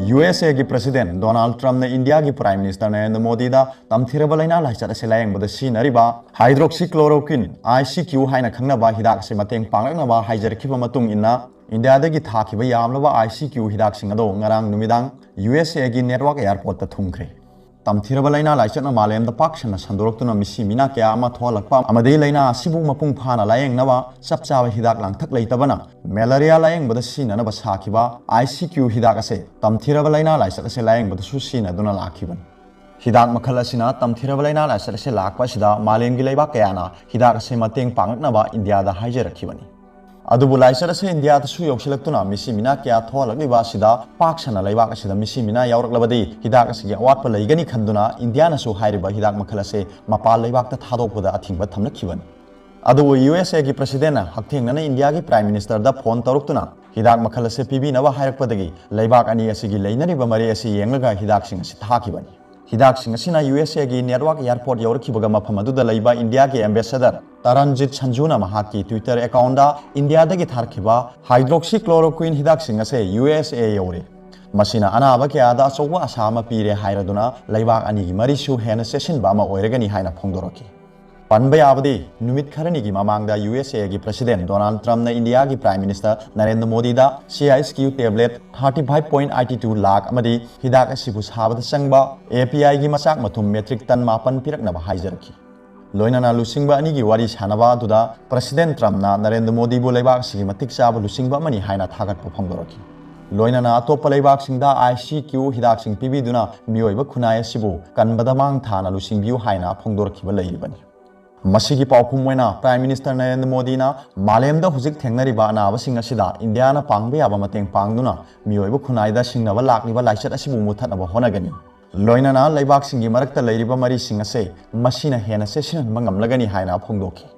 USA की president Donald Trump ने India की प्राइम मिनिस्टर नरेंद्र मोदी दा तमथिरबा लाइना-लाइचत असे लायेंगबदा सिजनरिबा हाइड्रोक्सीक्लोरोक्विन ICQ हाइना खंगनबा हिदाक असे मतेंग पांगलकनबा हाइजारखिबा मतुंग इन्ना इंडियादगी थाखिबा यामलबा ICQ हिदाक सिंग अदो ngarang numidag USA की नेटवर्क एयरपोर्ट ता थुंखरे तमथिरबा लाइना-लाइचत मालेमदा पाकसना संदोरक्तुना मिसी मिना क्या अमा थोलकपा अमदे लाइना asibu मपुंग फाना लायेंगनबा चपचाबा हिदाक लांगथक लेतबना मलेरिया लायेंगबदा सिननबा साखिबा ICQ हिदाक असे तमथिरबा लाइना-लाइचत असे लायेंगबदा सुसिनदुना लाखिबन हिदाक मखल असिना तमथिरबा लाइना-लाइचत असे लाकपासिदा मालेमगी लेबा कयाना हिदाक असे मतेंग पांगनबा इंडियादा हाइजारखिबनी अदुबु लाइचत असे इंडियादसु यौसिलक्तुना मिसी मिना क्या थोलकलिबा सिदा पाकसना लेबाक असिदा मिसी मिना यावरक्लबदी हिदाक असिगी अवातपा लैगनी खंदुना इंडियानासु हाइरिबा हिदाक मखल असे मपाल लेबाकता थादोकपदा अथिंगबा थमनखिबन अदुबु USA की प्रेसिडेंट हक्थेंगना इंडिया की प्राइम मिनिस्टर दा फोन तौरक्तुना हिदाक मखल असे पीबीनबा हाइरक्पदगी लेबाक अनी असिगी लैनरिबा मरे असे येंगलगा हिदाक सिंग असे थाखिबनी हिदाक सिंग असिना USA की नेटवर्क एयरपोर्ट यौरखिबगा मफम अदुदा लैबा इंडिया के एम्बेसडर शंजित शर्मा महाकी ट्विटर अकाउंट इंडिया दगी थारखिबा हाइड्रोक्सीक्लोरोक्विन हिदाक सिंग असे USA यौरे मसिना अनाबा क्यादा अचौबा आशा अमा पीरे हाइरदुना लेबाक अनिगी मरिसु हेना सेसिनबा अमा ओइरगनी हाइना फोंदोरखि पनबा याबदि नुमित खरनिगी ममांगदा USA की प्रेसिडेंट डोनाल्ड ट्रम्प ने इंडिया की प्राइम मिनिस्टर नरेंद्र मोदी दा CISQ टेबलेट 35.82 लाख अमदी हिदाक असिबु साबदा चंगबा API की मचाक मथुम मेट्रिक टन 9 पिरकनबा हाइजरखि लोइनाना लुसिंगबा अनिगी वारी सानबा दुदा प्रेसिडेंट ट्रम्प ना नरेंद्र मोदी बु लेबाक सिगी मतिक चाबा लुसिंगबा मनी हाइना थागतपा फोंदोरखि लोइनाना अतोप लेबाक सिंगदा ICQ हिदाक सिंग पिबिदुना मियोइबा खुनाय असिबु कनबदा मांग थाना लुसिंगबियु हाइना फोंदोरखिबा लैरिबनी मसीगी पाउखुम मोइना प्राइम मिनिस्टर नरेंद्र मोदी ना मालेमदा हुजिक थेंगनरिबा अनाबसिंग असिदा इंडियाना पांगबा याबा मतेंग पांगदुना मियोइबा खुनायदा सिंगनबा लाक्लिबा लाइचत असिबु मुथतनबा होनगनी लोइनाना लेबाक सिंगी मरक्ता लैरिबा मरी सिंग असे मसीना हेना सेसिनबा ngamlagani हाइना फोंदोखि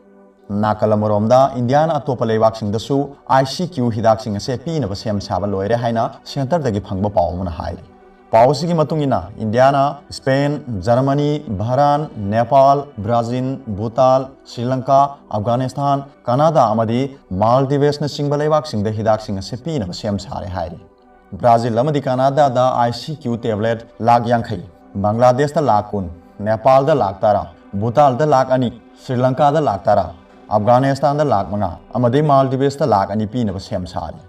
नाकलमरोमदा इंडियाना अतोप लेबाक सिंगदसु ICQ हिदाक सिंग असे पीनबा सेम साबा लोइरे हाइना सेंटरदगी फंगबा पाउमना हाइरि पाउसिगी मतुंगिना इंडियाना Spain Germany Bahrain Nepal Brazil Bhutan Sri Lanka Afghanistan Canada अमदी मालदीव्स न सिंगबा लेबाक सिंगदा हिदाक सिंग असे पीनबा सेम सारे हाइरि ब्राजील अमदी कनाडा दा ICQ टेबलेट लाख यांखै बांग्लादेश दा लाख 10 नेपाल दा लाख 13 भूटान दा लाख 2 श्रीलंका दा लाख 13 अफगानिस्तान दा लाख 5 अमदी मालदीव्स दा लाख 2 पीनबा सेम सारे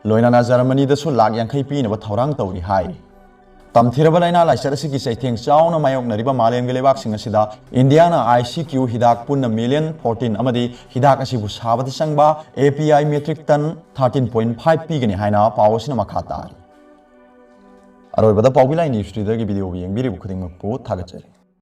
लोइनाना जर्मनी दसु लाख यांखै पीनबा थौरांग तौरी हाइरि तमथिरबा लाइना-लाइचत असिगी चैथेंग चाउना मायोकनरिबा मालेमगे लेबाक सिंग असिदा इंडियाना ICQ हिदाक पुन्ना मिलियन 14 अमदी हिदाक असिबु साबदा चंगबा API मेट्रिक टन 13.5 पीगनी हाइना पावसिना मखा तारि अरोइबदा पाउबिलाइ न्यूज रीडर की वीडियो येंगबिरिबु खुदिंगमक्पु थागतचरि।